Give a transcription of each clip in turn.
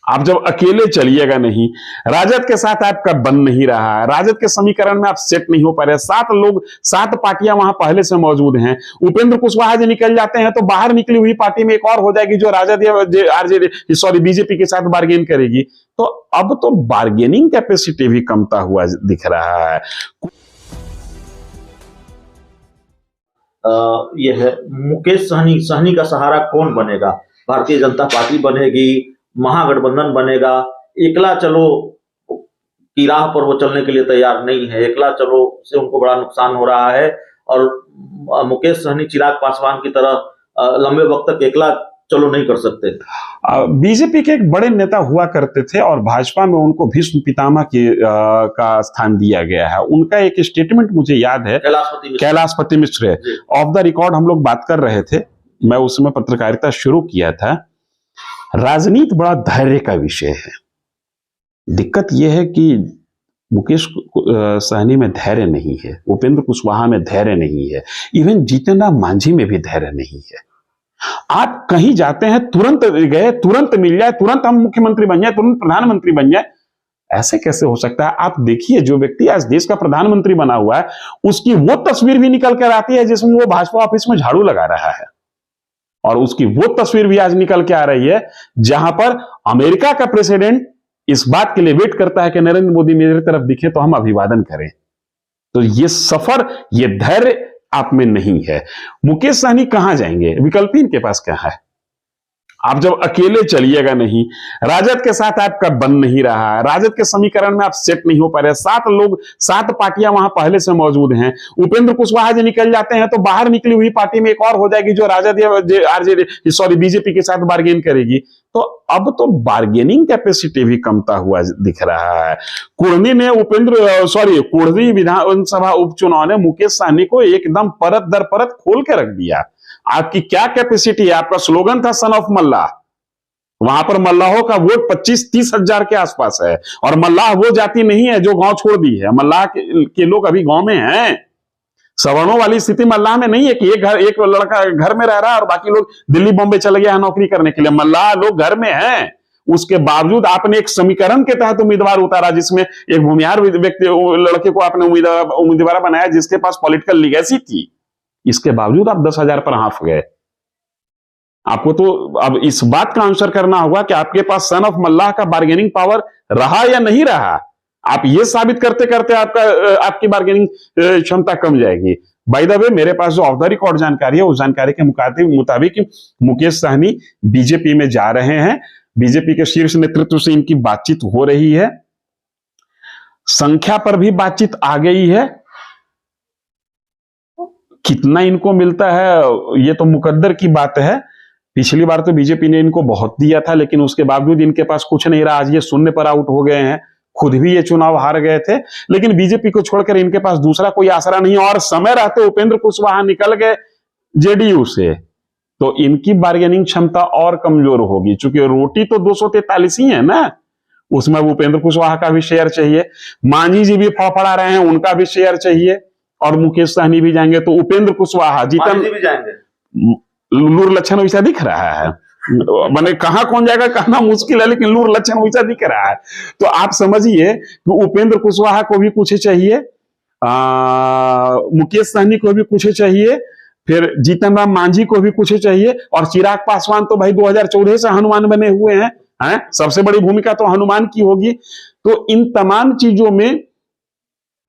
आप जब अकेले चलिएगा नहीं, राजद के साथ आपका बन नहीं रहा है, राजद के समीकरण में आप सेट नहीं हो पा रहे, 7 लोग 7 पार्टियां वहां पहले से मौजूद हैं। उपेंद्र कुशवाहा जी निकल जाते हैं तो बाहर निकली हुई पार्टी में एक और हो जाएगी जो राजद या आरजेडी सॉरी बीजेपी के साथ बार्गेन करेगी। तो अब तो बार्गेनिंग कैपेसिटी भी कमता हुआ दिख रहा है। यह है मुकेश सहनी का सहारा कौन बनेगा? भारतीय जनता पार्टी बनेगी, महागठबंधन बनेगा, एकला चलो की राह पर वो चलने के लिए तैयार नहीं है। एकला चलो से उनको बड़ा नुकसान हो रहा है और मुकेश सहनी चिराग पासवान की तरह लंबे वक्त तक एकला चलो नहीं कर सकते। बीजेपी के एक बड़े नेता हुआ करते थे और भाजपा में उनको भीष्म पितामह का स्थान दिया गया है। उनका एक स्टेटमेंट मुझे याद है, Kailashpati Mishra, of the record हम लोग बात कर रहे थे, मैं उस समय पत्रकारिता शुरू किया था। राजनीति बड़ा धैर्य का विषय है। दिक्कत यह है कि मुकेश सहनी में धैर्य नहीं है, उपेंद्र कुशवाहा में धैर्य नहीं है, इवन जीतन राम मांझी में भी धैर्य नहीं है। आप कहीं जाते हैं तुरंत गए, तुरंत मिल जाए, तुरंत हम मुख्यमंत्री बन जाए, तुरंत प्रधानमंत्री बन जाए, ऐसे कैसे हो सकता है? आप देखिए, जो व्यक्ति आज देश का प्रधानमंत्री बना हुआ है उसकी वो तस्वीर भी निकल कर आती है जिसमें वो भाजपा ऑफिस में झाड़ू लगा रहा है, और उसकी वो तस्वीर भी आज निकल के आ रही है जहां पर अमेरिका का प्रेसिडेंट इस बात के लिए वेट करता है कि नरेंद्र मोदी मेरी तरफ दिखे तो हम अभिवादन करें। तो ये सफर, ये धैर्य आप में नहीं है। मुकेश सहनी कहां जाएंगे? विकल्प ही इनके पास क्या है? आप जब अकेले चलिएगा नहीं, राजद के साथ आपका बन नहीं रहा है, राजद के समीकरण में आप सेट नहीं हो पा रहे, 7 लोग 7 पार्टियां वहां पहले से मौजूद हैं। उपेंद्र कुशवाहा जी निकल जाते हैं तो बाहर निकली हुई पार्टी में एक और हो जाएगी जो राजद या आरजेडी सॉरी बीजेपी के साथ बार्गेन करेगी। तो अब तो बार्गेनिंग कैपेसिटी भी कमता हुआ दिख रहा है। कुर्दी विधानसभा उपचुनाव ने मुकेश सहनी को एकदम परत दर परत खोल के रख दिया। आपकी क्या कैपेसिटी है? आपका स्लोगन था सन ऑफ मल्लाह, वहां पर मल्लाहों का वोट 25-30 हजार के आसपास है, और मल्लाह वो जाति नहीं है जो गांव छोड़ दी है। मल्लाह के लोग अभी गांव में हैं। सवर्णों वाली स्थिति मल्लाह में नहीं है कि एक लड़का घर में रह रहा है और बाकी लोग दिल्ली बॉम्बे चले गए हैं नौकरी करने के लिए। मल्लाह लोग घर में हैं। उसके बावजूद आपने एक समीकरण के तहत उम्मीदवार उतारा जिसमें एक भूमिहार व्यक्ति लड़के को आपने उम्मीदवार बनाया जिसके पास पॉलिटिकल लीगेसी थी। इसके बावजूद आप 10,000 पर हाफ गए। आपको तो अब इस बात का आंसर करना होगा कि आपके पास सन ऑफ मल्लाह का बार्गेनिंग पावर रहा या नहीं रहा। आप ये साबित करते करते आपकी बार्गेनिंग क्षमता कम जाएगी। बाय द वे, मेरे पास जो ऑफ द रिकॉर्ड जानकारी है उस जानकारी के मुताबिक मुकेश सहनी बीजेपी में जा रहे हैं। बीजेपी के शीर्ष नेतृत्व से इनकी बातचीत हो रही है, संख्या पर भी बातचीत आ गई है। कितना इनको मिलता है ये तो मुकद्दर की बात है। पिछली बार तो बीजेपी ने इनको बहुत दिया था, लेकिन उसके बावजूद इनके पास कुछ नहीं रहा। आज ये शून्य पर आउट हो गए हैं, खुद भी ये चुनाव हार गए थे, लेकिन बीजेपी को छोड़कर इनके पास दूसरा कोई आसरा नहीं। और समय रहते उपेंद्र कुशवाहा निकल गए जेडीयू से, तो इनकी बार्गेनिंग क्षमता और कमजोर होगी। चूंकि रोटी तो 243 ही है ना, उसमें उपेंद्र कुशवाहा का भी शेयर चाहिए, मांझी जी भी फड़फड़ा रहे हैं, उनका भी शेयर चाहिए, और मुकेश सहनी भी जाएंगे। तो उपेंद्र कुशवाहा जीतन भी जाएंगे, लूर लक्षण वैसा दिख रहा है। मैंने कहा कौन जाएगा कहना मुश्किल है, लेकिन लूर लक्षण वैसा दिख रहा है। तो आप समझिए कि उपेंद्र कुशवाहा को भी कुछ चाहिए, मुकेश सहनी को भी कुछ चाहिए, फिर जीतन राम मांझी को भी कुछ चाहिए, और चिराग पासवान तो भाई 2014 से हनुमान बने हुए हैं, सबसे बड़ी भूमिका तो हनुमान की होगी। तो इन तमाम चीजों में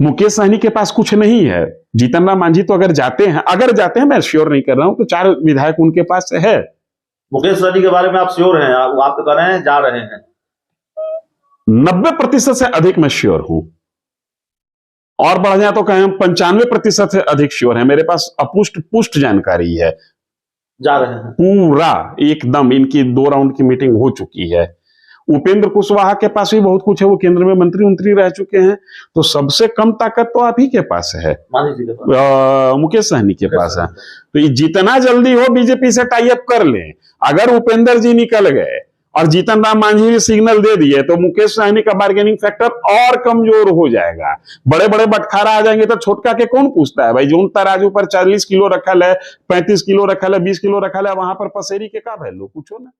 मुकेश सहनी के पास कुछ नहीं है। जीतन राम मांझी तो अगर जाते हैं, मैं श्योर नहीं कर रहा हूं, तो 4 विधायक उनके पास है। मुकेश सहनी के बारे में आप श्योर हैं? आप तो कह रहे हैं जा रहे हैं। 90% से अधिक मैं श्योर हूं, और बढ़ जाए तो कहें 95% से अधिक श्योर है। मेरे पास पुष्ट जानकारी है। जा रहे हैं पूरा एकदम। इनकी 2 राउंड की मीटिंग हो चुकी है। उपेंद्र कुशवाहा के पास भी बहुत कुछ है, वो केंद्र में मंत्री रह चुके हैं। तो सबसे कम ताकत तो आप ही के पास है, मुकेश सहनी के पास है। तो ये जितना जल्दी हो बीजेपी से टाई अप कर ले। अगर उपेंद्र जी निकल गए और जीतन राम मांझी ने सिग्नल दे दिए तो मुकेश सहनी का बार्गेनिंग फैक्टर और कमजोर हो जाएगा। बड़े बड़े बटखारा आ जाएंगे तो छोटका के कौन पूछता है भाई? जो तराजू पर 40 किलो रखल है, 35 किलो रखल है, 20 किलो रखल है, वहां पर पसेरी के का वैल्यू? पूछो ना।